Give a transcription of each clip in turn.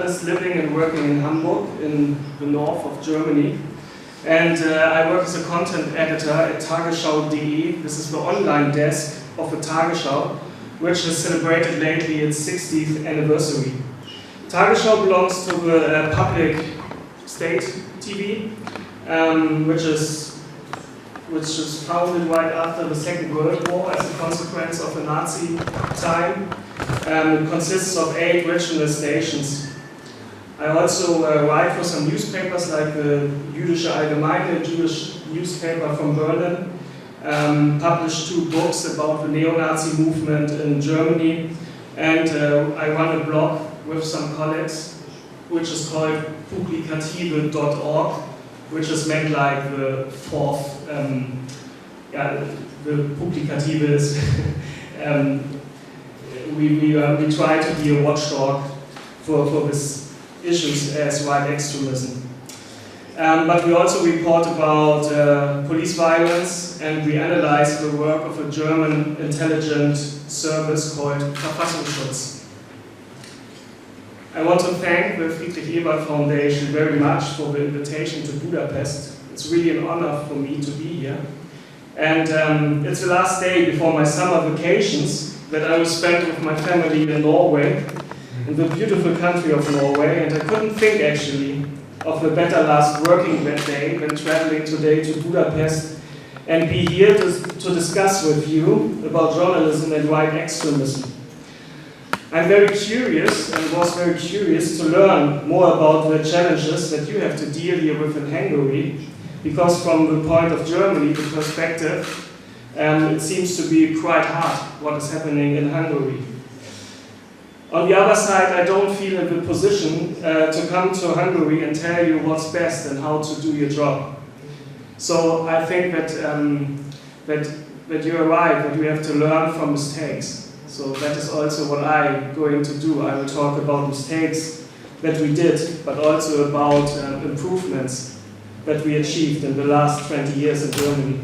journalist living and working in Hamburg, in the north of Germany. And I work as a content editor at Tagesschau.de. This is the online desk of the Tagesschau, which has celebrated lately its 60th anniversary. Tagesschau belongs to the public state TV, which is founded right after the Second World War as a consequence of the Nazi time. It consists of 8 regional stations. I also write for some newspapers like the Jüdische Allgemeine, a Jewish newspaper from Berlin. Published 2 books about the neo-Nazi movement in Germany. And I run a blog with some colleagues, which is called publikative.org, which is meant like the fourth, the publikative is, we try to be a watchdog for these issues as white extremism. But we also report about police violence, and we analyze the work of a German intelligence service called Verfassungsschutz. I want to thank the Friedrich Ebert Foundation very much for the invitation to Budapest. It's really an honor for me to be here. And it's the last day before my summer vacations that I will spend with my family in Norway, in the beautiful country of Norway. And I couldn't think actually of a better last working day than traveling today to Budapest and be here to discuss with you about journalism and white extremism. I'm very curious, and was very curious, to learn more about the challenges that you have to deal here with in Hungary, because from the point of Germany, the perspective, it seems to be quite hard what is happening in Hungary. On the other side, I don't feel in the position to come to Hungary and tell you what's best and how to do your job. So I think that you're right, that we have to learn from mistakes. So that is also what I'm going to do. I will talk about mistakes that we did, but also about improvements that we achieved in the last 20 years in Germany.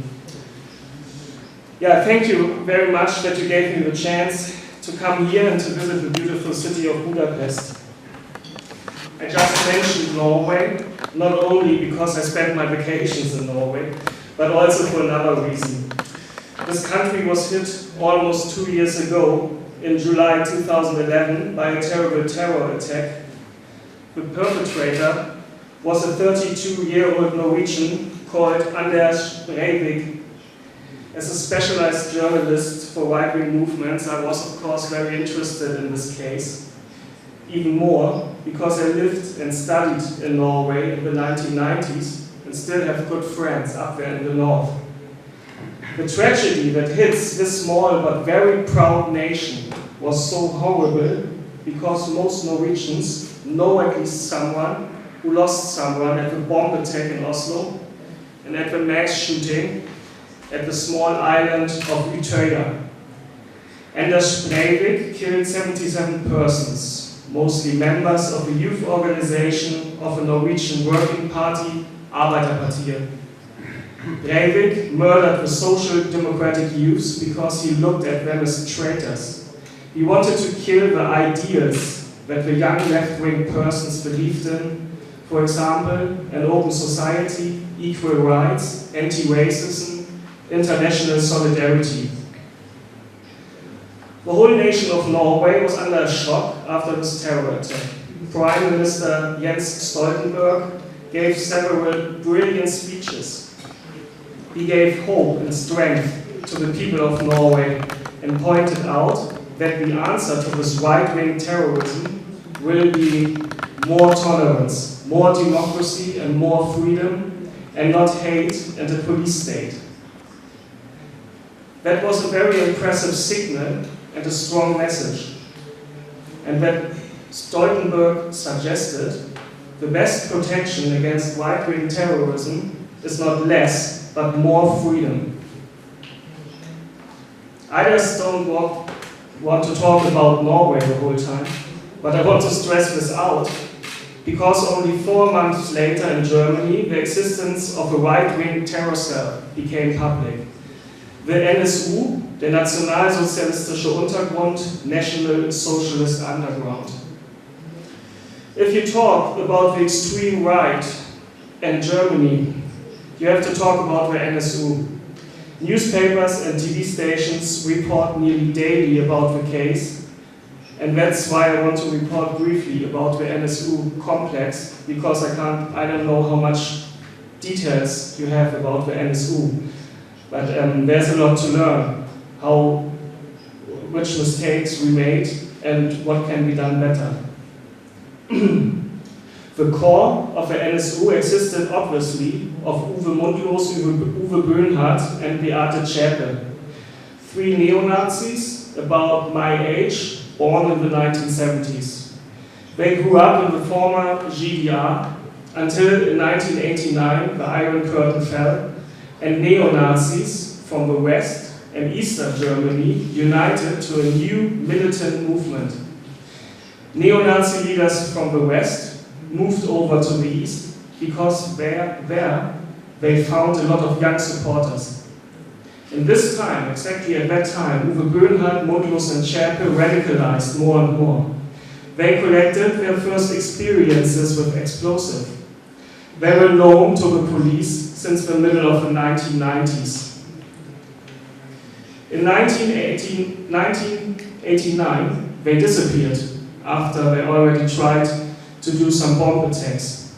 Yeah, thank you very much that you gave me the chance to come here and to visit the beautiful city of Budapest. I just mentioned Norway, not only because I spent my vacations in Norway, but also for another reason. This country was hit almost 2 years ago, in July 2011, by a terrible terror attack. The perpetrator was a 32-year-old Norwegian called Anders Breivik. As a specialized journalist for right-wing movements, I was of course very interested in this case. Even more, because I lived and studied in Norway in the 1990s and still have good friends up there in the north. The tragedy that hits this small but very proud nation was so horrible because most Norwegians know at least someone who lost someone at the bomb attack in Oslo and at the mass shooting at the small island of Utøya. Anders Breivik killed 77 persons, mostly members of the youth organization of a Norwegian working party, Arbeiderpartiet. Breivik murdered the social democratic youths because he looked at them as traitors. He wanted to kill the ideals that the young left-wing persons believed in, for example, an open society, equal rights, anti-racism, international solidarity. The whole nation of Norway was under a shock after this terror attack. Prime Minister Jens Stoltenberg gave several brilliant speeches. He gave hope and strength to the people of Norway and pointed out that the answer to this right-wing terrorism will be more tolerance, more democracy and more freedom, and not hate and a police state. That was a very impressive signal and a strong message. And that Stoltenberg suggested the best protection against right-wing terrorism is not less, but more freedom. I just don't want to talk about Norway the whole time, but I want to stress this out, because only 4 months later in Germany, the existence of a right-wing terror cell became public. The NSU, der Nationalsozialistische Untergrund, National Socialist Underground. If you talk about the extreme right and Germany, you have to talk about the NSU. Newspapers and TV stations report nearly daily about the case, and that's why I want to report briefly about the NSU complex, because I don't know how much details you have about the NSU, but there's a lot to learn, which mistakes we made and what can be done better. The core of the NSU existed obviously of Uwe Mundlos, Uwe Böhnhardt and Beate Zschäpe, 3 neo-Nazis about my age, born in the 1970s. They grew up in the former GDR until in 1989 the Iron Curtain fell and neo-Nazis from the West and Eastern Germany united to a new militant movement. Neo-Nazi leaders from the West moved over to the East because there they found a lot of young supporters. In this time, exactly at that time, Uwe Böhnhardt, Mundlos and Zschäpe radicalized more and more. They collected their first experiences with explosives. They were known to the police since the middle of the 1990s. In 1989, they disappeared after they already tried to do some bomb attacks.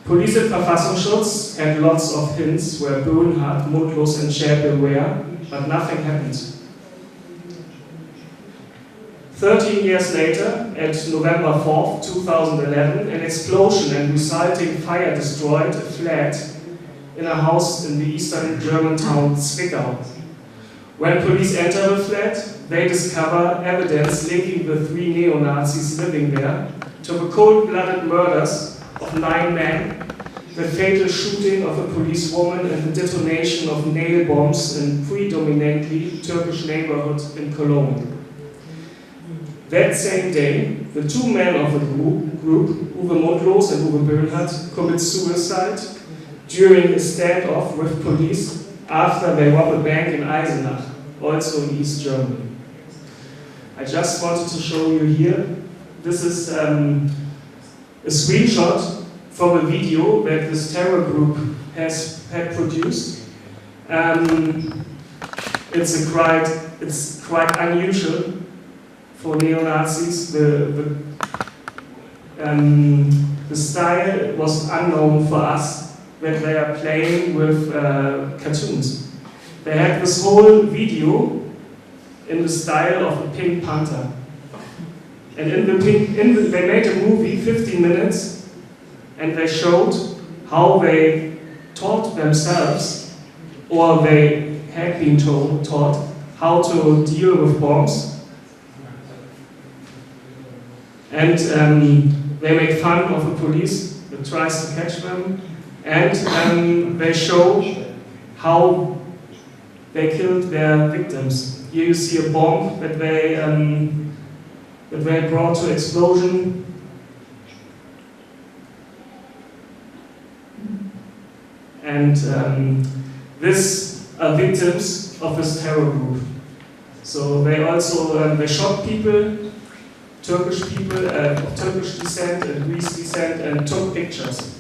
Police and Verfassungsschutz had lots of hints where Böhnhardt, Mundlos and Zschäpe were, but nothing happened. 13 years later, at November 4th, 2011, an explosion and resulting fire destroyed a flat in a house in the eastern German town Zwickau. When police enter the flat, they discover evidence linking the 3 neo-Nazis living there to the cold-blooded murders of 9 men, the fatal shooting of a policewoman and the detonation of nail bombs in predominantly Turkish neighborhood in Cologne. That same day, the 2 men of the group, Uwe Mundlos and Uwe Böhnhardt, commit suicide during a standoff with police after they rob a bank in Eisenach, also in East Germany. I just wanted to show you here. This is a screenshot from a video that this terror group had produced. It's quite unusual for neo-Nazis. The style was unknown for us, that they are playing with cartoons. They had this whole video in the style of a Pink Panther. And they made a movie, 15 minutes, and they showed how they taught themselves, or they had been taught how to deal with bombs. And they make fun of the police that tries to catch them, and they show how they killed their victims. Here you see a bomb that they brought to explosion. And these are victims of this terror group. So they also they shot people, Turkish people of Turkish descent and Greece descent, and took pictures.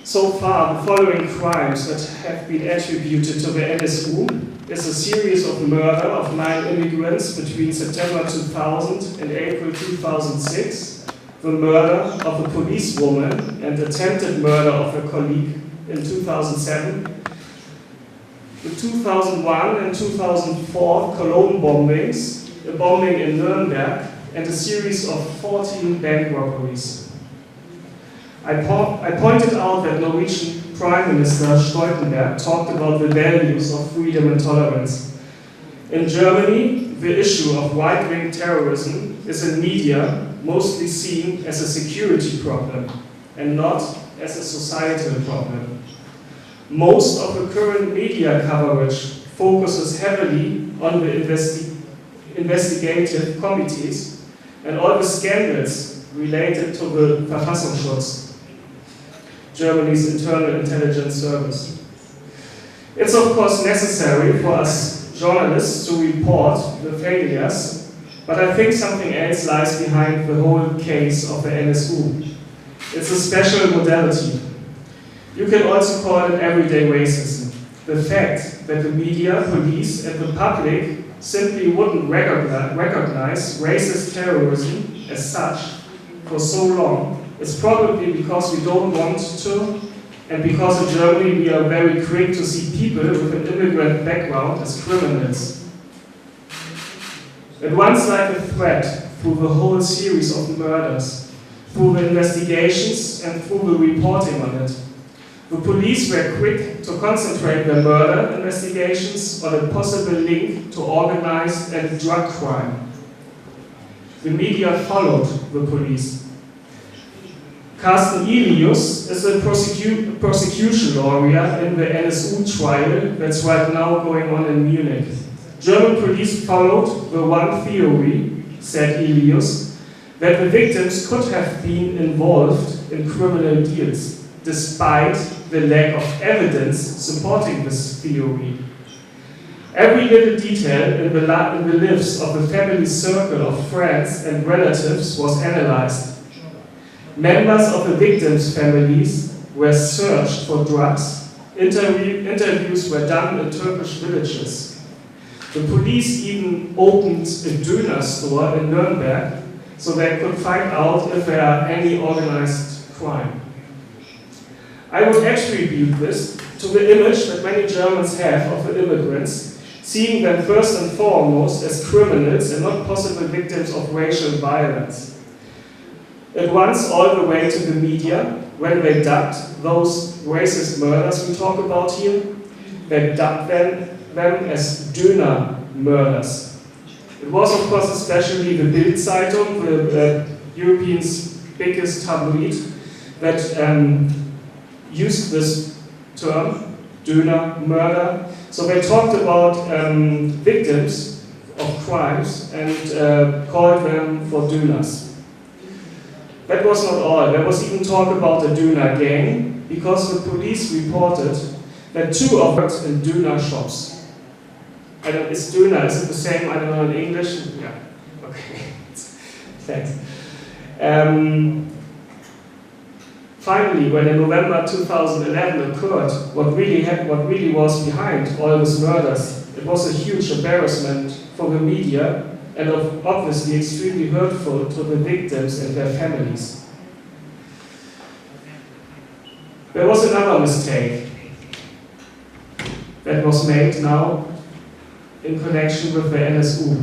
So far, the following crimes that have been attributed to the NSU is a series of murder of 9 immigrants between September 2000 and April 2006, the murder of a policewoman and attempted murder of a colleague in 2007, the 2001 and 2004 Cologne bombings, a bombing in Nuremberg, and a series of 14 bank robberies. I pointed out that Norwegian Prime Minister Stoltenberg talked about the values of freedom and tolerance. In Germany, the issue of right-wing terrorism is in media mostly seen as a security problem and not as a societal problem. Most of the current media coverage focuses heavily on the investigative committees and all the scandals related to the Verfassungsschutz, Germany's internal intelligence service. It's of course necessary for us journalists to report the failures, But I think something else lies behind the whole case of the NSU. It's a special modality. You can also call it everyday racism. The fact that the media, police, and the public simply wouldn't recognize racist terrorism as such for so long is probably because we don't want to, and because in Germany we are very quick to see people with an immigrant background as criminals. It runs like a thread through the whole series of murders, through the investigations and through the reporting on it. The police were quick to concentrate their murder investigations on a possible link to organized and drug crime. The media followed the police. Carsten Ilius is a prosecution lawyer in the NSU trial that's right now going on in Munich. German police followed the one theory, said Ilius, that the victims could have been involved in criminal deals, despite the lack of evidence supporting this theory. Every little detail in the lives of the family circle of friends and relatives was analyzed. Members of the victims' families were searched for drugs. Interviews were done in Turkish villages. The police even opened a Döner store in Nuremberg so they could find out if there are any organized crime. I would attribute this to the image that many Germans have of the immigrants, seeing them first and foremost as criminals and not possible victims of racial violence. It runs all the way to the media when they dubbed those racist murders we talk about here. They dubbed them as Döner murders. It was, of course, especially the Bild-Zeitung, the European's biggest tabloid, that used this term, Döner murder. So they talked about victims of crimes and called them for Döners. That was not all. There was even talk about the Döner gang, because the police reported that 2 of them in Döner shops. Is Döner, is it the same, I don't know, in English? Yeah, okay, thanks. Finally, when in November 2011 occurred, what really was behind all these murders, it was a huge embarrassment for the media and obviously extremely hurtful to the victims and their families. There was another mistake that was made now in connection with the NSU.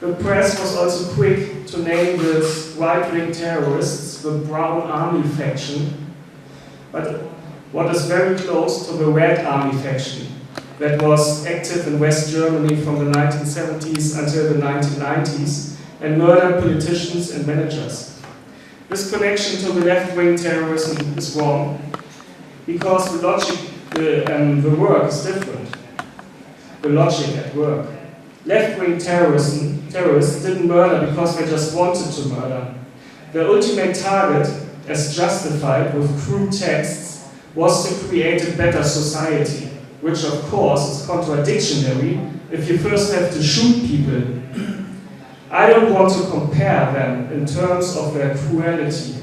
The press was also quick to name these right-wing terrorists the Brown Army faction, but what is very close to the Red Army faction that was active in West Germany from the 1970s until the 1990s and murdered politicians and managers. This connection to the left-wing terrorism is wrong because the logic, the work is different. The logic at work. Left-wing terrorists didn't murder because they just wanted to murder. Their ultimate target, as justified with crude texts, was to create a better society, which of course is contradictory if you first have to shoot people. I don't want to compare them in terms of their cruelty.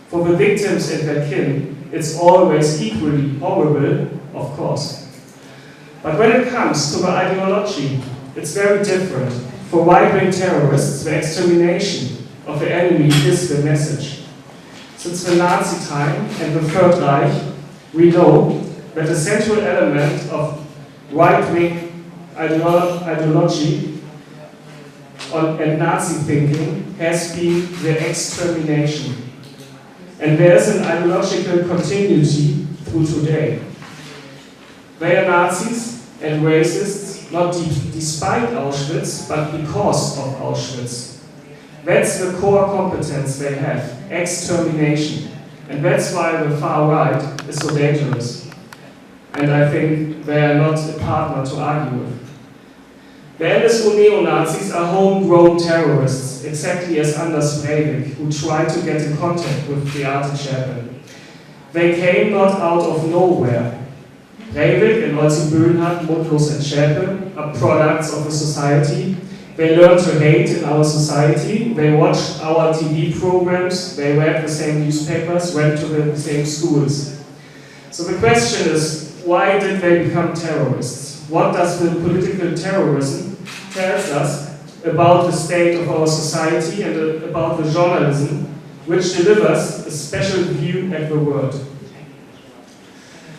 For the victims and their kin, it's always equally horrible, of course. But when it comes to the ideology, it's very different. For right-wing terrorists, the extermination of the enemy is the message. Since the Nazi time and the Third Reich, we know that the central element of right-wing ideology and Nazi thinking has been the extermination. And there is an ideological continuity through today. They are Nazis and racists, not despite Auschwitz, but because of Auschwitz. That's the core competence they have, extermination. And that's why the far right is so dangerous. And I think they are not a partner to argue with. The NSU NeoNazis are homegrown terrorists, exactly as Anders Breivik, who tried to get in contact with Beate Zschäpe. They came not out of nowhere. Breivik and also Böhnhardt, Mundlos and Schäpe are products of a society. They learned to hate in our society, they watched our TV programs, they read the same newspapers, went to the same schools. So the question is, why did they become terrorists? What does the political terrorism tell us about the state of our society and about the journalism which delivers a special view at the world?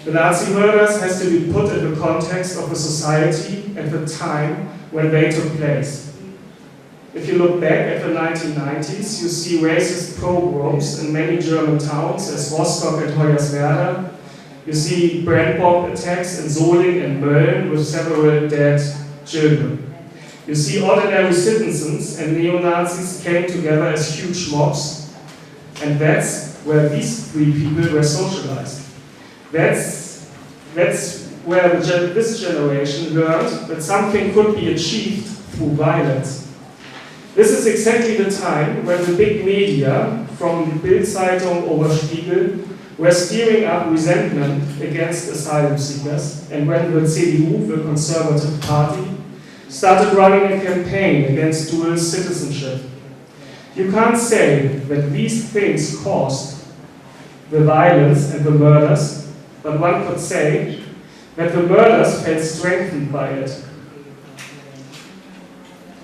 The Nazi murders has to be put in the context of a society at the time when they took place. If you look back at the 1990s, you see racist pogroms in many German towns as Rostock and Hoyerswerda. You see brand bomb attacks in Solingen and Mölln with several dead children. You see ordinary citizens and neo-Nazis came together as huge mobs, and that's where these three people were socialized. That's where this generation learned that something could be achieved through violence. This is exactly the time when the big media, from Bild-Zeitung over Spiegel, were steering up resentment against asylum seekers, and when the CDU, the Conservative Party, started running a campaign against dual citizenship. You can't say that these things caused the violence and the murders, but one could say that the murders felt strengthened by it.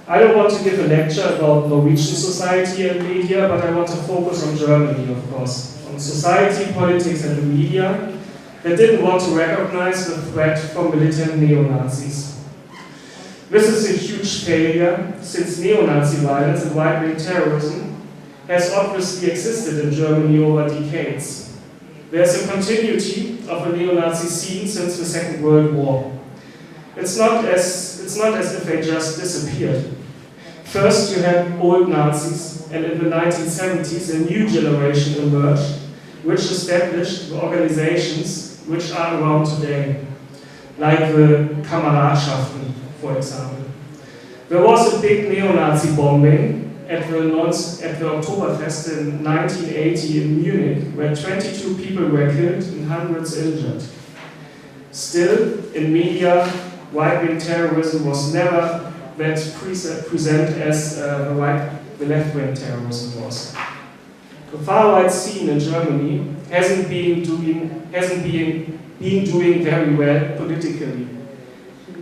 I don't want to give a lecture about Norwegian society and media, but I want to focus on Germany, of course. On society, politics, and the media that didn't want to recognize the threat from militant neo-Nazis. This is a huge failure, since neo-Nazi violence and right-wing terrorism has obviously existed in Germany over decades. There's a continuity of a neo-Nazi scene since the Second World War. It's not as if they just disappeared. First, you had old Nazis, and in the 1970s, a new generation emerged, which established the organizations which are around today, like the Kameradschaften, for example. There was a big neo-Nazi bombing at the Oktoberfest in 1980 in Munich, where 22 people were killed and hundreds injured. Still, in media, right-wing terrorism was never that present as the left-wing terrorism was. The far-right scene in Germany hasn't been doing very well politically.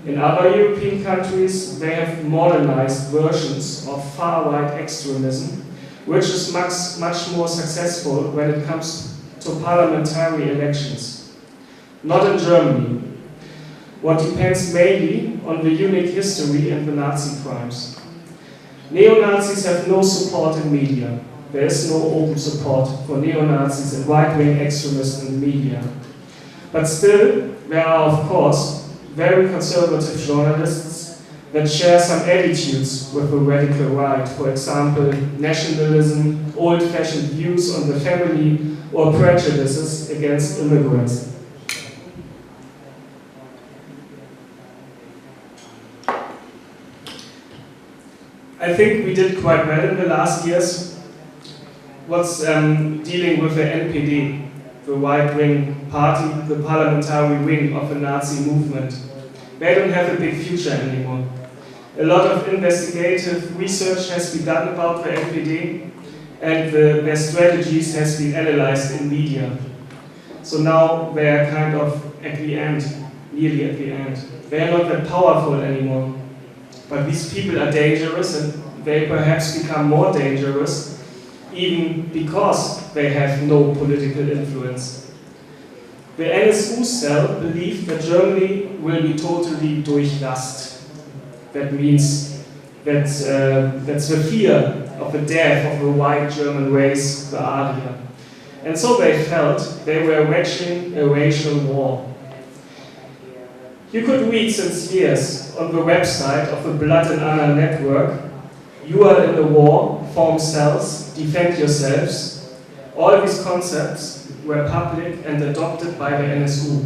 In other European countries, they have modernized versions of far-right extremism, which is much more successful when it comes to parliamentary elections. Not in Germany. What depends mainly on the unique history and the Nazi crimes. Neo-Nazis have no support in media. There is no open support for neo-Nazis and right-wing extremists in the media. But still, there are, of course, very conservative journalists that share some attitudes with the radical right. For example, nationalism, old-fashioned views on the family, or prejudices against immigrants. I think we did quite well in the last years. What's dealing with the NPD, the right-wing party, the parliamentary wing of the Nazi movement. They don't have a big future anymore. A lot of investigative research has been done about the NPD, and their strategies has been analyzed in media. So now they are kind of at the end, nearly at the end. They are not that powerful anymore. But these people are dangerous, and they perhaps become more dangerous even because they have no political influence. The NSU cell believed that Germany will be totally durchrast. That means that's the fear of the death of the white German race, the Arya. And so they felt they were waging a racial war. You could read since years on the website of the Blood and Honor network, "You are in the war, form cells, defend yourselves." All these concepts were public and adopted by the NSU.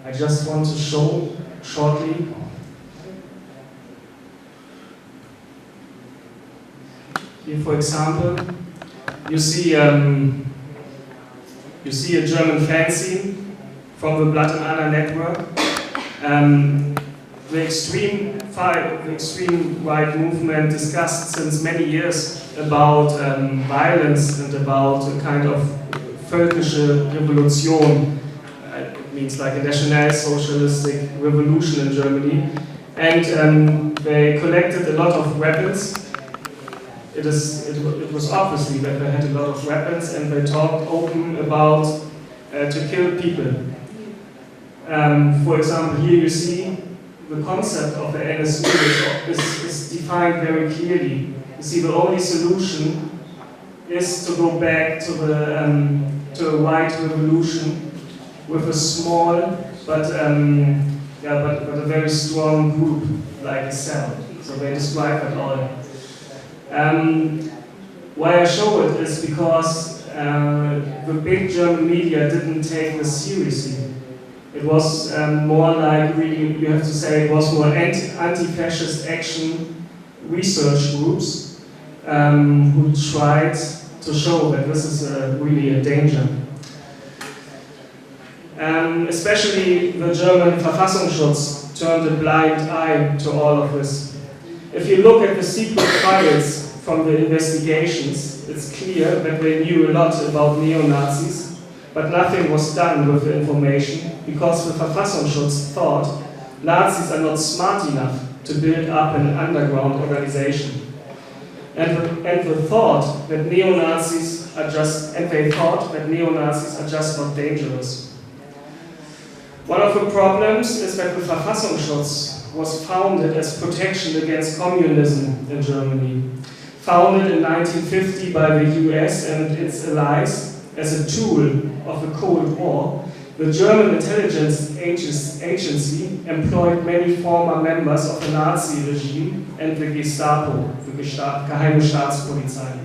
I just want to show shortly. Here, for example, you see You see a German fanzine from the Blood and Honor network. The extreme right movement discussed since many years about violence and about a kind of völkische Revolution. It means like a national socialistic revolution in Germany. And they collected a lot of weapons. It was obviously that they had a lot of weapons, and they talked open about to kill people. For example, here you see the concept of the NSU is defined very clearly. You see, the only solution is to go back to a white revolution with a small but a very strong group like a cell. So they describe it all. Why I show it is because the big German media didn't take this seriously. It was more like, really, you have to say, it was more anti-fascist action research groups who tried to show that this is really a danger. Especially the German Verfassungsschutz turned a blind eye to all of this. If you look at the secret files from the investigations, it's clear that they knew a lot about neo-Nazis, but nothing was done with the information because the Verfassungsschutz thought Nazis are not smart enough to build up an underground organization. And they thought that neo-Nazis are just not dangerous. One of the problems is that the Verfassungsschutz was founded as protection against communism in Germany. Founded in 1950 by the US and its allies as a tool of the Cold War, the German intelligence agency employed many former members of the Nazi regime and the Gestapo, the Geheime Staatspolizei.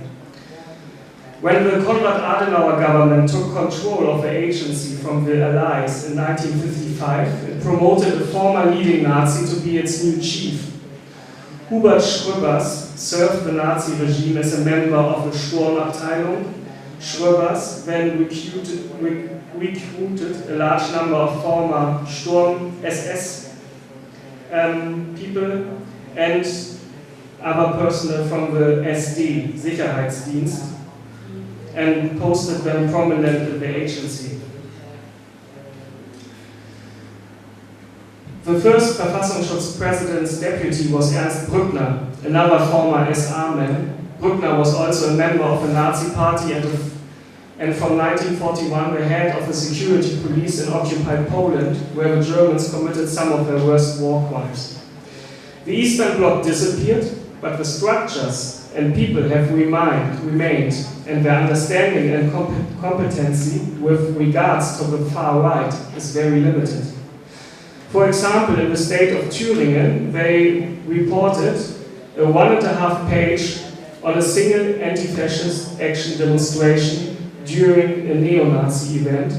When the Konrad Adenauer government took control of the agency from the Allies in 1955, it promoted a former leading Nazi to be its new chief. Hubert Schröbers served the Nazi regime as a member of the Sturmabteilung. Schröbers then recruited a large number of former Sturm SS people and other personnel from the SD, Sicherheitsdienst, and posted them prominent in the agency. The first Verfassungsschutz president's deputy was Ernst Brückner, another former SA man. Brückner was also a member of the Nazi party and from 1941 the head of the security police in occupied Poland, where the Germans committed some of their worst war crimes. The Eastern Bloc disappeared, but the structures and people have remained, and their understanding and competency with regards to the far right is very limited. For example, in the state of Thüringen, they reported a 1.5 page on a single anti-fascist action demonstration during a neo-Nazi event,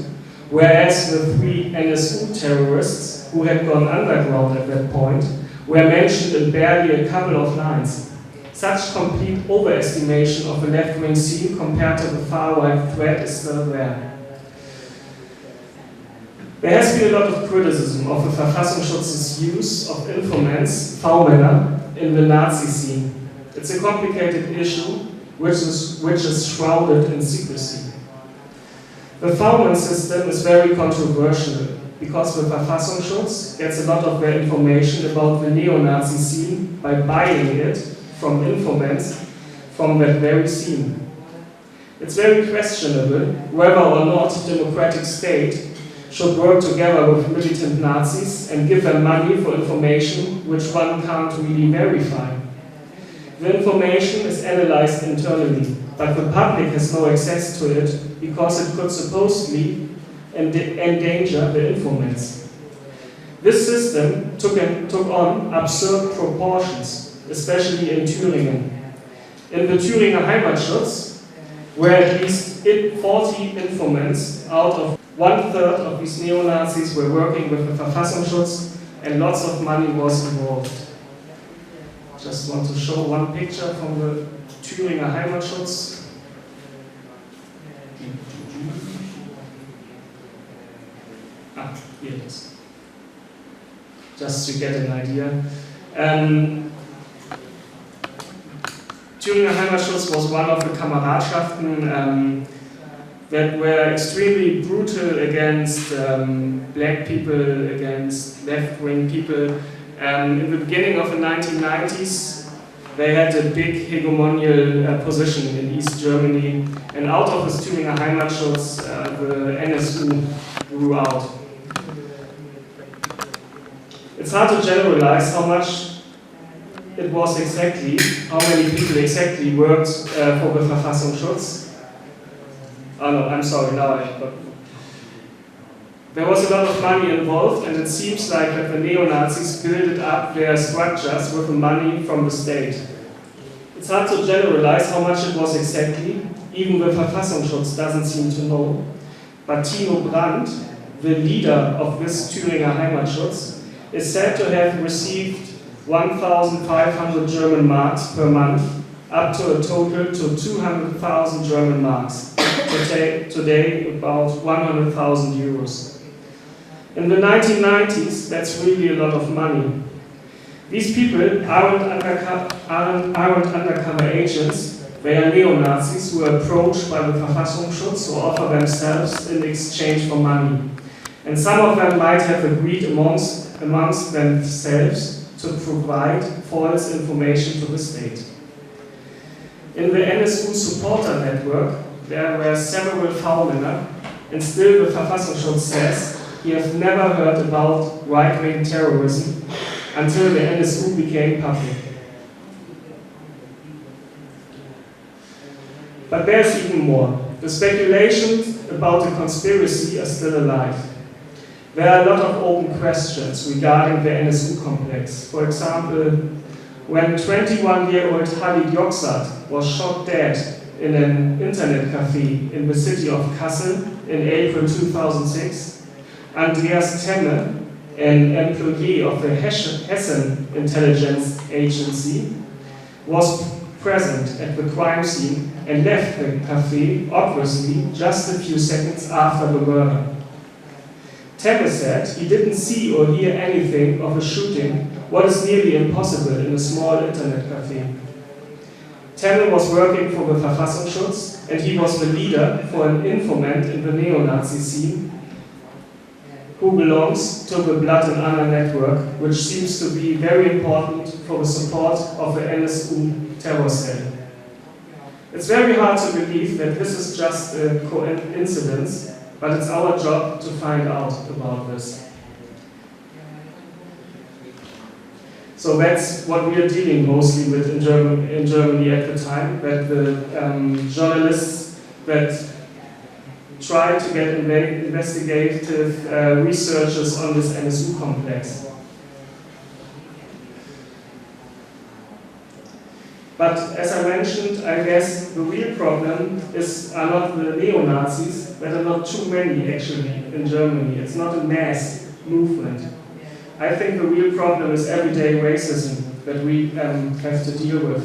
whereas the 3 NSU terrorists who had gone underground at that point were mentioned in barely a couple of lines. Such complete overestimation of the left-wing scene compared to the far-right threat is still there. There has been a lot of criticism of the Verfassungsschutz's use of informants, V-Männer, in the Nazi scene. It's a complicated issue which is shrouded in secrecy. The V-Man system is very controversial because the Verfassungsschutz gets a lot of their information about the neo-Nazi scene by buying it from informants from that very scene. It's very questionable whether or not the democratic state should work together with militant Nazis and give them money for information which one can't really verify. The information is analyzed internally, but the public has no access to it because it could supposedly endanger the informants. This system took on absurd proportions, especially in Thüringen. In the Thüringer Heimatschutz, where at least 40 informants out of 1/3 of these neo-Nazis were working with the Verfassungsschutz, and lots of money was involved. Just want to show one picture from the Thüringer Heimatschutz. Here it is. Just to get an idea. Thüringer Heimatschutz was one of the Kameradschaften that were extremely brutal against black people, against left-wing people. In the beginning of the 1990s, they had a big hegemonial position in East Germany, and out of this Thüringer Heimatschutz, the NSU grew out. It's hard to generalize how much it was exactly, how many people exactly worked for the Verfassungsschutz. Oh no, I'm sorry, now there was a lot of money involved, and it seems like that the neo-Nazis built up their structures with the money from the state. It's hard to generalize how much it was exactly, even the Verfassungsschutz doesn't seem to know. But Tino Brandt, the leader of this Thüringer Heimatschutz, is said to have received 1,500 German marks per month, up to a total to 200,000 German marks. Today about 100,000 euros. In the 1990s, that's really a lot of money. These people aren't undercover agents, they are neo-Nazis who are approached by the Verfassungsschutz who offer themselves in exchange for money. And some of them might have agreed amongst themselves to provide false information to the state. In the NSU supporter network, there were several V-Männer, and still the Verfassungsschutz says he has never heard about right-wing terrorism until the NSU became public. But there's even more. The speculations about the conspiracy are still alive. There are a lot of open questions regarding the NSU complex. For example, when 21-year-old Halid Yoksat was shot dead in an internet cafe in the city of Kassel in April 2006, Andreas Temme, an employee of the Hessen intelligence agency, was present at the crime scene and left the cafe, obviously, just a few seconds after the murder. Temme said he didn't see or hear anything of a shooting, what is nearly impossible in a small internet cafe. Temme was working for the Verfassungsschutz, and he was the leader for an informant in the neo-Nazi scene who belongs to the Blood and Honor network, which seems to be very important for the support of the NSU terror cell. It's very hard to believe that this is just a coincidence, but it's our job to find out about this. So that's what we are dealing mostly with in Germany at the time, that the journalists that try to get investigative researchers on this NSU complex. But as I mentioned, I guess the real problem are not the neo-Nazis, there are not too many actually in Germany. It's not a mass movement. I think the real problem is everyday racism that we have to deal with.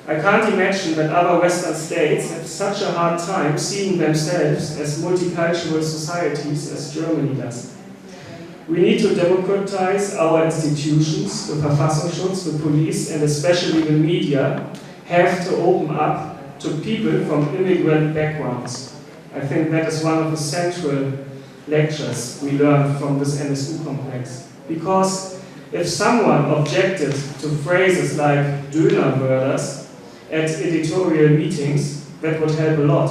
I can't imagine that other Western states have such a hard time seeing themselves as multicultural societies as Germany does. We need to democratize our institutions, the Verfassungsschutz, the police, and especially the media have to open up to people from immigrant backgrounds. I think that is one of the central lectures we learned from this NSU complex. Because if someone objected to phrases like Döner murders at editorial meetings, that would help a lot.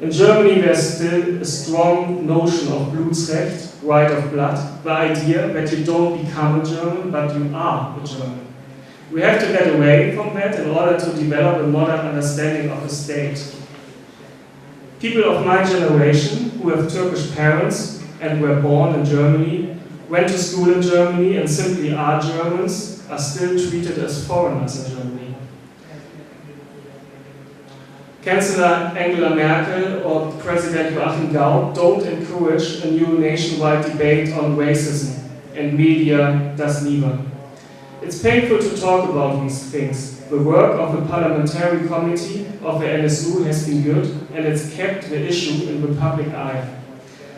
In Germany, there's still a strong notion of Blutsrecht, right of blood, the idea that you don't become a German, but you are a German. We have to get away from that in order to develop a modern understanding of the state. People of my generation, who have Turkish parents and were born in Germany, went to school in Germany and simply are Germans, are still treated as foreigners in Germany. Chancellor Angela Merkel or President Joachim Gauck don't encourage a new nationwide debate on racism, and media does neither. It's painful to talk about these things. The work of the parliamentary committee of the NSU has been good, and it's kept the issue in the public eye.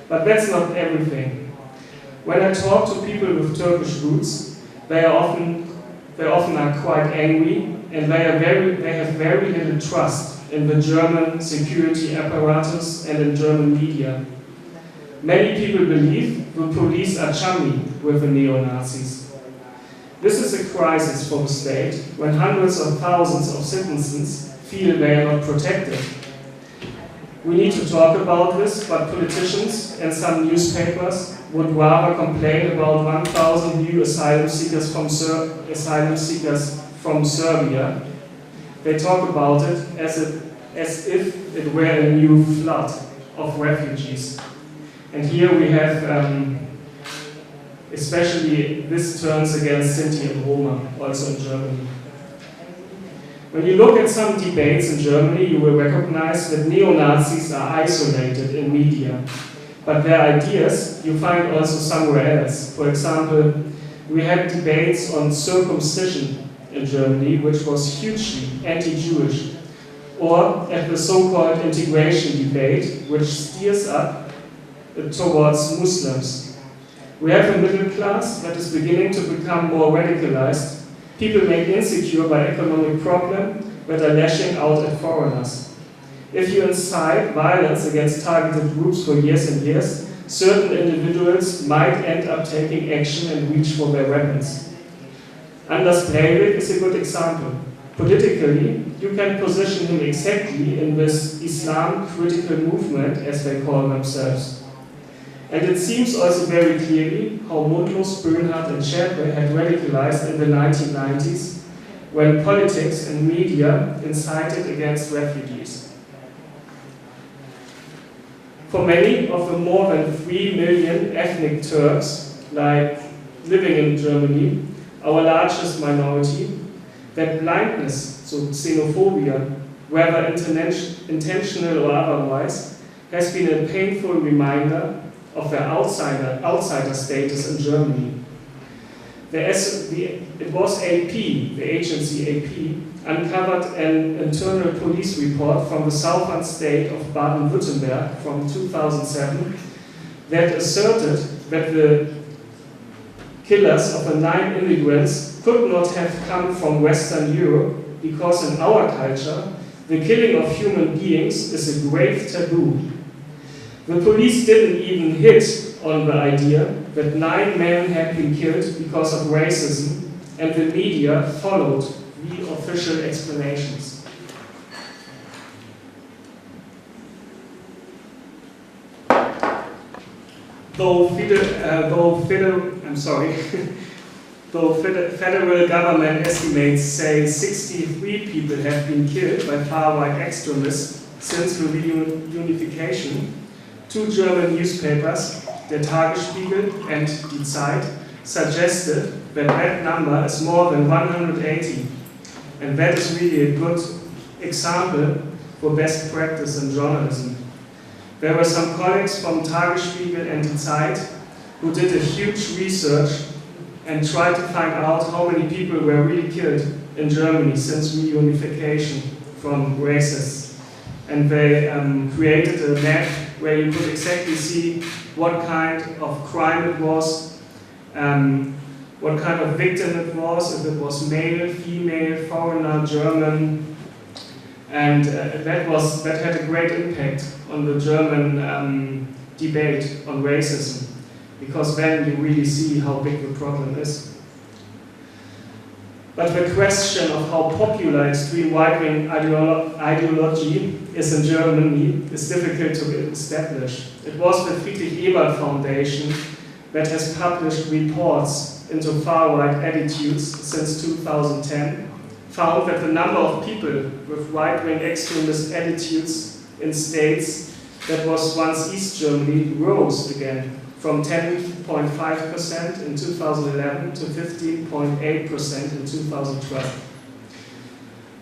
But that's not everything. When I talk to people with Turkish roots, they often are quite angry, and they have very little trust in the German security apparatus and in German media. Many people believe the police are chummy with the neo-Nazis. This is a crisis for the state when hundreds of thousands of citizens feel they are not protected. We need to talk about this, but politicians and some newspapers would rather complain about 1,000 new asylum seekers from Serbia. They talk about it as if it were a new flood of refugees. And here we have, especially this turns against Sinti and Roma, also in Germany. When you look at some debates in Germany, you will recognize that neo-Nazis are isolated in media, but their ideas you find also somewhere else. For example, we had debates on circumcision in Germany, which was hugely anti-Jewish, or at the so-called integration debate, which steers up towards Muslims. We have a middle class that is beginning to become more radicalized. People made insecure by economic problems that are lashing out at foreigners. If you incite violence against targeted groups for years and years, certain individuals might end up taking action and reach for their weapons. Anders Breivik is a good example. Politically, you can position him exactly in this Islam critical movement, as they call themselves. And it seems also very clearly how Mundlos, Böhnhardt and Schäpe had radicalized in the 1990s when politics and media incited against refugees. For many of the more than 3 million ethnic Turks living in Germany, our largest minority, that blindness, so xenophobia, whether intentional or otherwise, has been a painful reminder of their outsider status in Germany. It was AP, the agency AP, uncovered an internal police report from the southern state of Baden-Württemberg from 2007 that asserted that the killers of the 9 immigrants could not have come from Western Europe because in our culture, the killing of human beings is a grave taboo. The police didn't even hit on the idea that 9 men had been killed because of racism, and the media followed the official explanations. Though federal government estimates say 63 people have been killed by far-right extremists since the reunification, 2 German newspapers, Der Tagesspiegel and Die Zeit, suggested that that number is more than 180. And that is really a good example for best practice in journalism. There were some colleagues from Tagesspiegel and Die Zeit who did a huge research and tried to find out how many people were really killed in Germany since reunification from racists. And they created a map where you could exactly see what kind of crime it was, what kind of victim it was, if it was male, female, foreigner, German, and that had a great impact on the German debate on racism, because then you really see how big the problem is. But the question of how popular extreme right-wing ideology is in Germany is difficult to establish. It was the Friedrich Ebert Foundation that has published reports into far-right attitudes since 2010, found that the number of people with right-wing extremist attitudes in states that was once East Germany rose again from 10.5% in 2011 to 15.8% in 2012.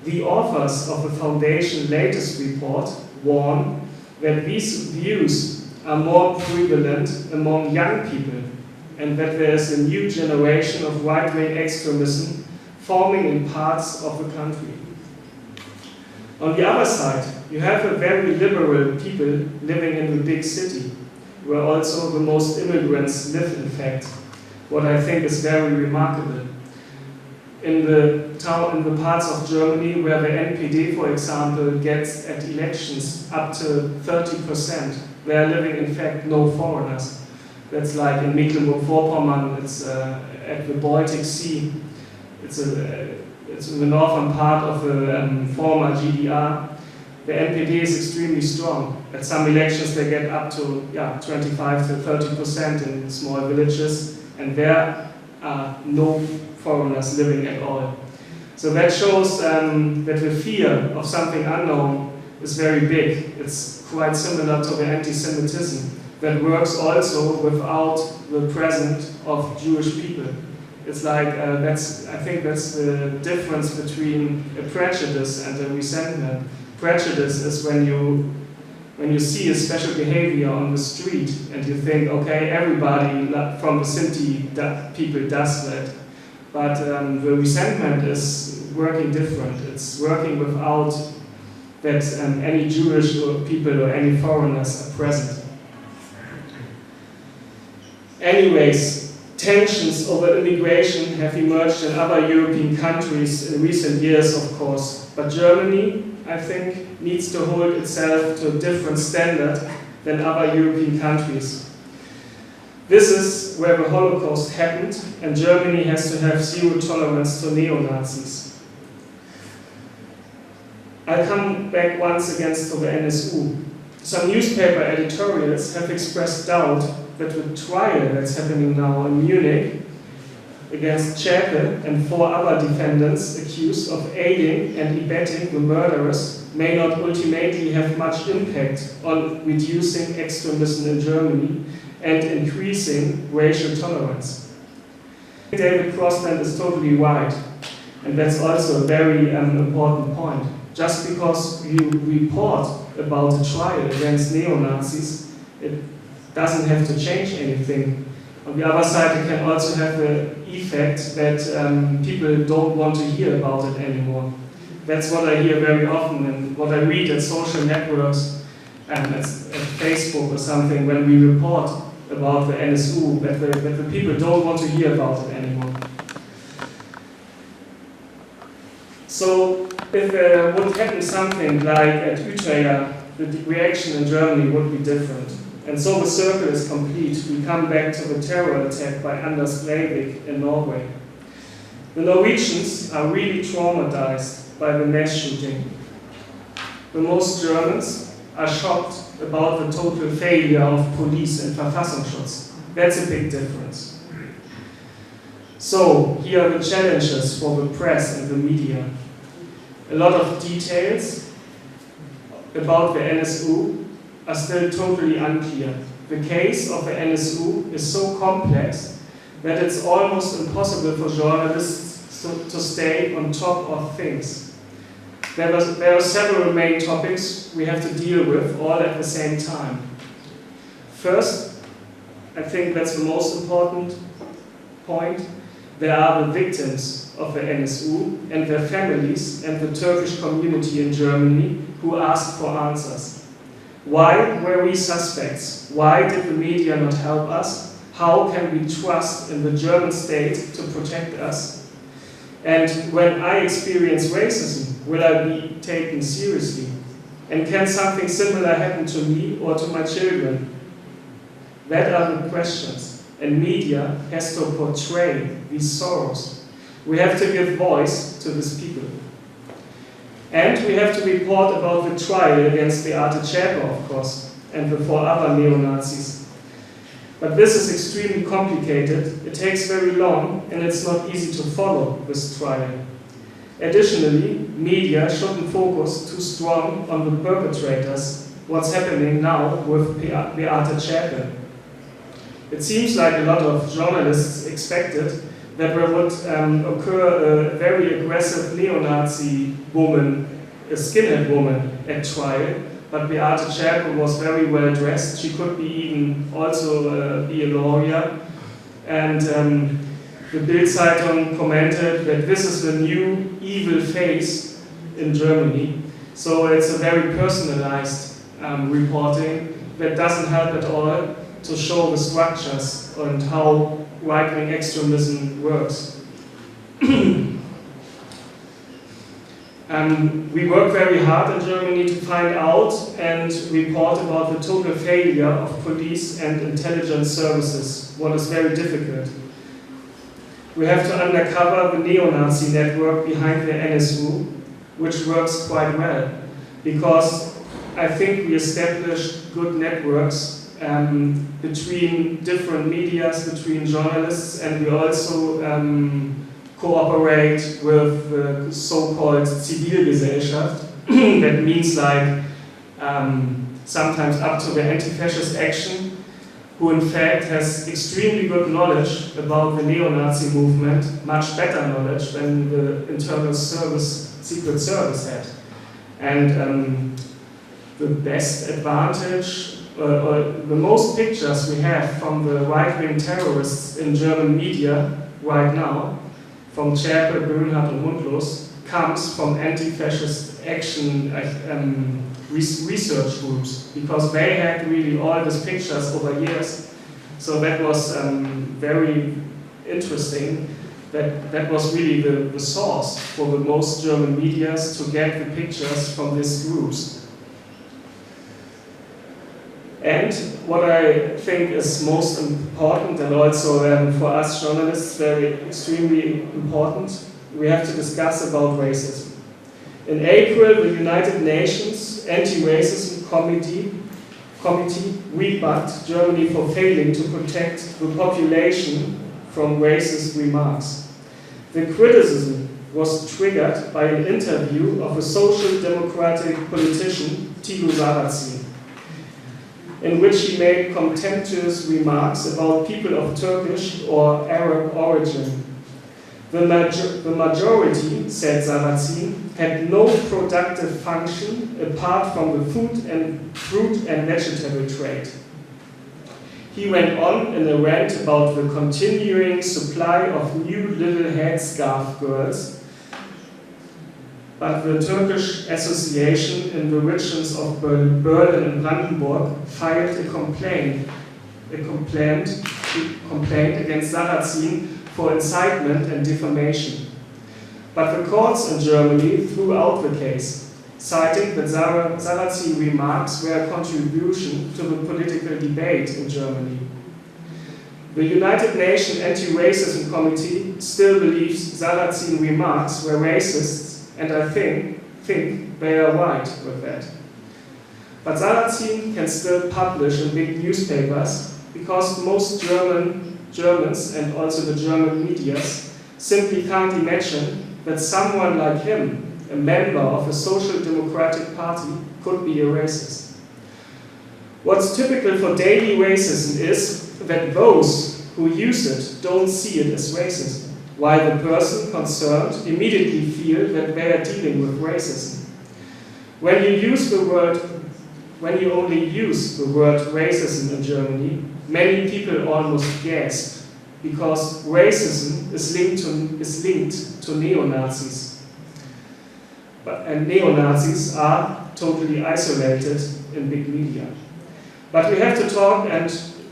The authors of the Foundation's latest report warn that these views are more prevalent among young people and that there is a new generation of right-wing extremism forming in parts of the country. On the other side, you have a very liberal people living in the big city, where also the most immigrants live, in fact, what I think is very remarkable. In the parts of Germany where the NPD, for example, gets at elections up to 30%, there are living, in fact, no foreigners. That's like in Mecklenburg-Vorpommern, it's at the Baltic Sea. It's in the northern part of the former GDR. The NPD is extremely strong. At some elections they get up to 25 to 30% in small villages, and there are no foreigners living at all. So that shows that the fear of something unknown is very big. It's quite similar to the anti-Semitism that works also without the presence of Jewish people. It's like, I think that's the difference between a prejudice and a resentment. Prejudice is when you see a special behavior on the street and you think, okay, everybody from the Sinti people does that. But the resentment is working different. It's working without that any Jewish people or any foreigners are present. Anyways, tensions over immigration have emerged in other European countries in recent years, of course. But Germany, I think, needs to hold itself to a different standard than other European countries. This is where the Holocaust happened, and Germany has to have zero tolerance to neo-Nazis. I'll come back once again to the NSU. Some newspaper editorials have expressed doubt that the trial that's happening now in Munich against Zschäpe and 4 other defendants accused of aiding and abetting the murderers may not ultimately have much impact on reducing extremism in Germany and increasing racial tolerance. David Crossland is totally right, and that's also a very important point. Just because you report about a trial against neo-Nazis, it doesn't have to change anything. On the other side, it can also have the effect that people don't want to hear about it anymore. That's what I hear very often and what I read at social networks and at Facebook or something when we report about the NSU, that the people don't want to hear about it anymore. So if there would happen something like at Utøya, the reaction in Germany would be different. And so the circle is complete. We come back to the terror attack by Anders Breivik in Norway. The Norwegians are really traumatized by the mass shooting. The most Germans are shocked about the total failure of police and Verfassungsschutz. That's a big difference. So here are the challenges for the press and the media. A lot of details about the NSU are still totally unclear. The case of the NSU is so complex that it's almost impossible for journalists to stay on top of things. There are several main topics we have to deal with all at the same time. First, I think that's the most important point, there are the victims of the NSU and their families and the Turkish community in Germany who asked for answers. Why were we suspects? Why did the media not help us? How can we trust in the German state to protect us? And when I experience racism, will I be taken seriously? And can something similar happen to me or to my children? That are the questions. And media has to portray these sorrows. We have to give voice to these people. And we have to report about the trial against Beate Zschäpe, of course, and the 4 other neo-Nazis. But this is extremely complicated, it takes very long, and it's not easy to follow this trial. Additionally, media shouldn't focus too strong on the perpetrators, what's happening now with Beate Zschäpe. It seems like a lot of journalists expected that there would occur a very aggressive neo-Nazi woman, a skinhead woman at trial, but Beate Zschäpe was very well dressed. She could be even also be a lawyer. And the Bild-Zeitung commented that this is the new evil face in Germany. So it's a very personalized reporting that doesn't help at all to show the structures and how right-wing extremism works. We work very hard in Germany to find out and report about the total failure of police and intelligence services, what is very difficult. We have to uncover the neo-Nazi network behind the NSU, which works quite well, because I think we established good networks between different medias, between journalists, and we also cooperate with the so-called Zivilgesellschaft. That means like sometimes up to the anti-fascist action, who in fact has extremely good knowledge about the neo-Nazi movement, much better knowledge than the internal service, secret service had. And the best advantage, or the most pictures we have from the right-wing terrorists in German media right now, from Zschäpe, Böhnhardt and Mundlos, comes from anti-fascist action research groups, because they had really all these pictures over years. So that was very interesting. That was really the source for the most German medias to get the pictures from these groups. And what I think is most important, and also for us journalists very extremely important, we have to discuss about racism. In April, the United Nations Anti-Racism Committee rebuffed Germany for failing to protect the population from racist remarks. The criticism was triggered by an interview of a social democratic politician, Thilo Sarrazin, in which he made contemptuous remarks about people of Turkish or Arab origin. The majority, said Sarrazin, had no productive function apart from the fruit and vegetable trade. He went on in a rant about the continuing supply of new little headscarf girls, but the Turkish Association in the regions of Berlin and Brandenburg filed a complaint against Sarrazin for incitement and defamation. But the courts in Germany threw out the case, citing that Sarrazin remarks were a contribution to the political debate in Germany. The United Nations Anti-Racism Committee still believes Sarrazin remarks were racist, and I think they are right with that. But Sarrazin can still publish in big newspapers because most Germans and also the German media simply can't imagine that someone like him, a member of a social democratic party, could be a racist. What's typical for daily racism is that those who use it don't see it as racism, while the person concerned immediately feel that they are dealing with racism. When you only use the word racism in Germany, many people almost gasp, because racism is linked to neo-Nazis. And neo-Nazis are totally isolated in big media. But we have to talk and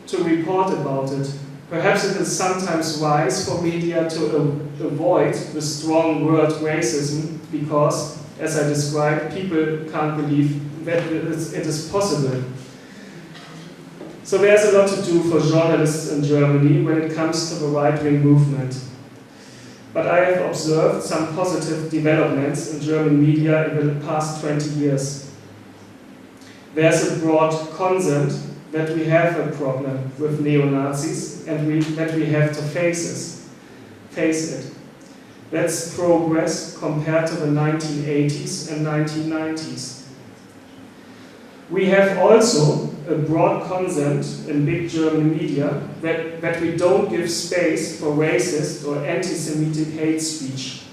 to report about it. Perhaps it is sometimes wise for media to avoid the strong word racism, because, as I described, people can't believe that it is possible. So there's a lot to do for journalists in Germany when it comes to the right-wing movement. But I have observed some positive developments in German media in the past 20 years. There's a broad consent that we have a problem with neo-Nazis and that we have to face it. That's progress compared to the 1980s and 1990s. We have also a broad consent in big German media that we don't give space for racist or anti-Semitic hate speech.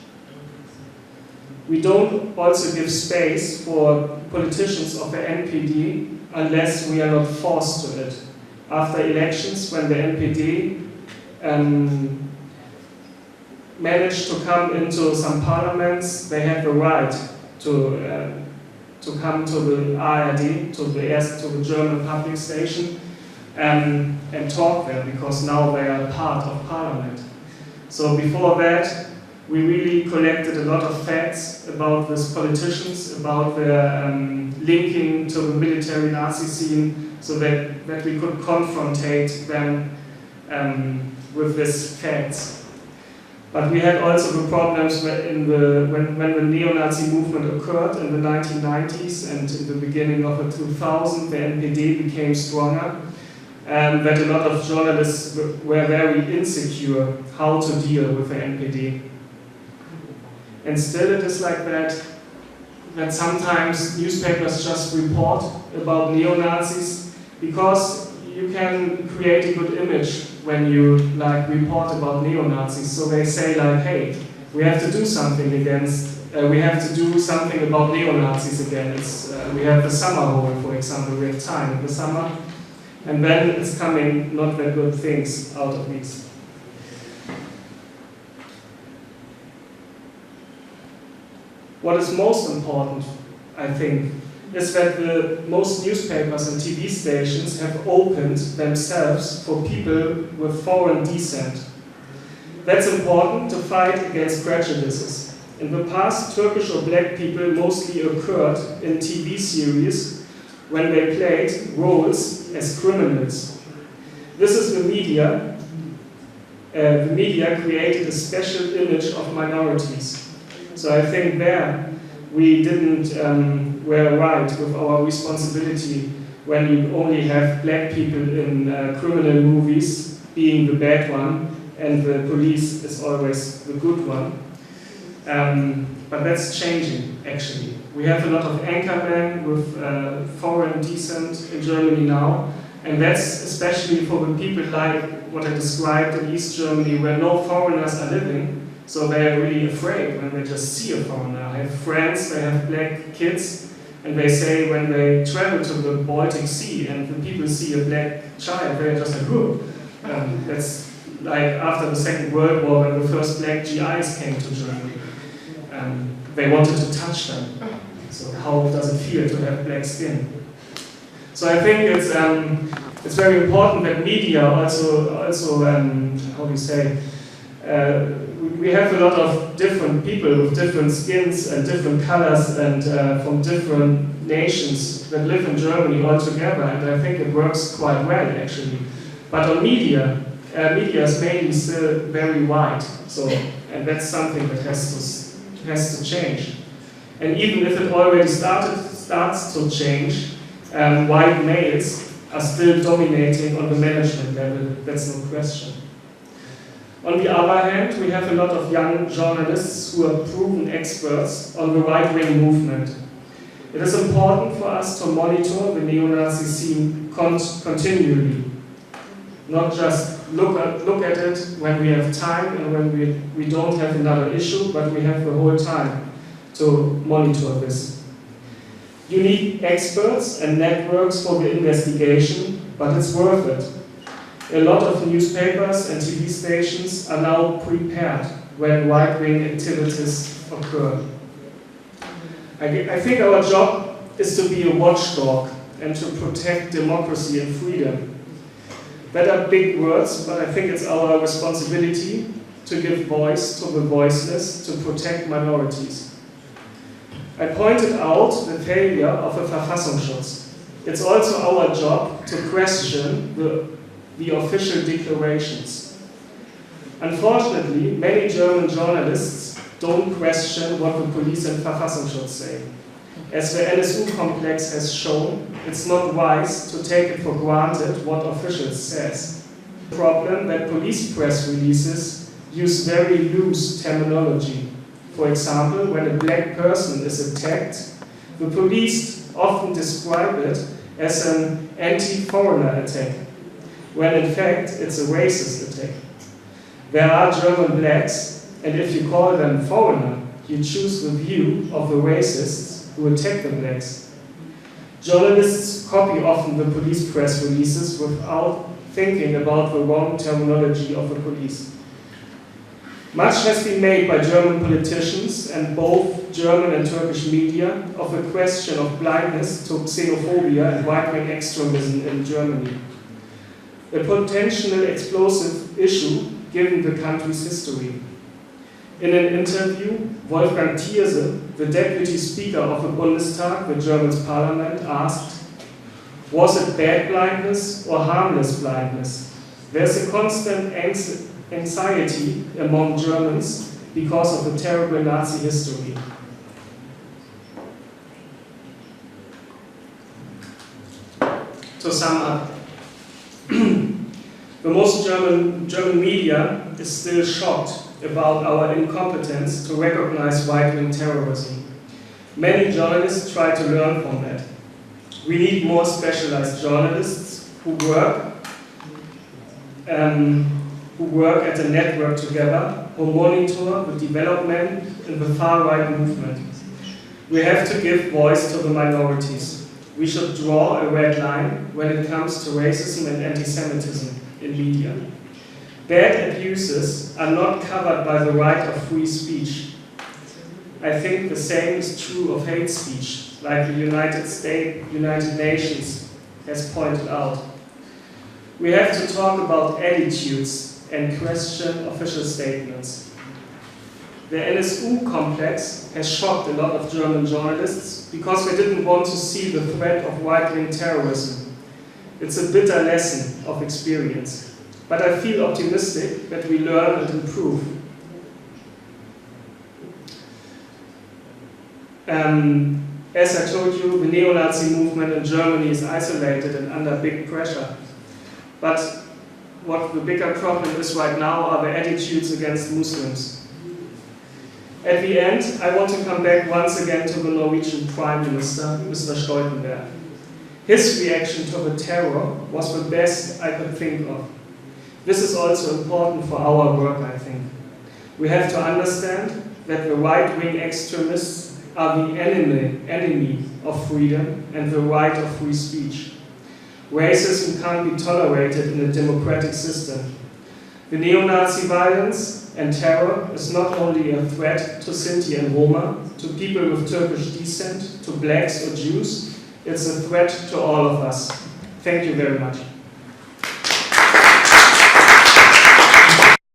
We don't also give space for politicians of the NPD unless we are not forced to it. After elections, when the NPD managed to come into some parliaments, they have the right to come to the ARD, to the German public station. and talk there, because now they are part of parliament. So before that, we really collected a lot of facts about these politicians, about their linking to the military Nazi scene, so that we could confrontate them with these facts. But we had also the problems when the neo-Nazi movement occurred in the 1990s and in the beginning of the 2000s, the NPD became stronger, that a lot of journalists were very insecure how to deal with the NPD. And still it is like that sometimes newspapers just report about neo-Nazis because you can create a good image when you report about neo-Nazis. So they say hey, we have to do something we have to do something about neo-Nazis again. We have the summer hole, for example, we have time in the summer, and then it's coming not that good things out of these. What is most important, I think, is that most newspapers and TV stations have opened themselves for people with foreign descent. That's important to fight against prejudices. In the past, Turkish or black people mostly occurred in TV series when they played roles as criminals. This is the media. The media created a special image of minorities. So I think there we were right with our responsibility when you only have black people in criminal movies being the bad one and the police is always the good one. But that's changing, actually. We have a lot of anchormen with foreign descent in Germany now, and that's especially for the people like what I described in East Germany, where no foreigners are living. So they are really afraid when they just see a foreigner. I have friends, they have black kids, and they say when they travel to the Baltic Sea and the people see a black child, they're just like, oh. That's like after the Second World War when the first black GIs came to Germany. They wanted to touch them. So how does it feel to have black skin? So I think it's very important that media also how do you say, we have a lot of different people with different skins and different colors and from different nations that live in Germany all together, and I think it works quite well actually. But on media is mainly still very white, and that's something that has to change. And even if it already starts to change, white males are still dominating on the management level, that's no question. On the other hand, we have a lot of young journalists who are proven experts on the right-wing movement. It is important for us to monitor the neo-Nazi scene continually, not just look at it when we have time and when we don't have another issue, but we have the whole time to monitor this. You need experts and networks for the investigation, but it's worth it. A lot of newspapers and TV stations are now prepared when right-wing activities occur. I think our job is to be a watchdog and to protect democracy and freedom. That are big words, but I think it's our responsibility to give voice to the voiceless, to protect minorities. I pointed out the failure of a Verfassungsschutz. It's also our job to question the official declarations. Unfortunately, many German journalists don't question what the police and Verfassungsschutz say. As the NSU complex has shown, it's not wise to take it for granted what officials says. The problem that police press releases use very loose terminology. For example, when a black person is attacked, the police often describe it as an anti-foreigner attack, when in fact it's a racist attack. There are German blacks, and if you call them foreigner, you choose the view of the racists who attack the blacks. Journalists copy often the police press releases without thinking about the wrong terminology of the police. Much has been made by German politicians and both German and Turkish media of the question of blindness to xenophobia and right-wing extremism in Germany. a potential explosive issue given the country's history. In an interview, Wolfgang Thierse, the deputy speaker of the Bundestag, the German parliament, asked, "Was it bad blindness or harmless blindness? There's a constant anxiety among Germans because of the terrible Nazi history." To sum up, the most German media is still shocked about our incompetence to recognize right-wing terrorism. Many journalists try to learn from that. We need more specialized journalists who work at a network together, who monitor the development in the far-right movement. We have to give voice to the minorities. We should draw a red line when it comes to racism and anti-Semitism in media. Bad abuses are not covered by the right of free speech. I think the same is true of hate speech, like the United Nations has pointed out. We have to talk about attitudes and question official statements. The NSU complex has shocked a lot of German journalists because they didn't want to see the threat of right-wing terrorism. It's a bitter lesson of experience. But I feel optimistic that we learn and improve. As I told you, the neo-Nazi movement in Germany is isolated and under big pressure. But what the bigger problem is right now are the attitudes against Muslims. At the end, I want to come back once again to the Norwegian Prime Minister, Mr. Stoltenberg. His reaction to the terror was the best I could think of. This is also important for our work, I think. We have to understand that the right-wing extremists are the enemy of freedom and the right of free speech. Racism can't be tolerated in a democratic system. The neo-Nazi violence and terror is not only a threat to Sinti and Roma, to people with Turkish descent, to blacks or Jews, it's a threat to all of us. Thank you very much.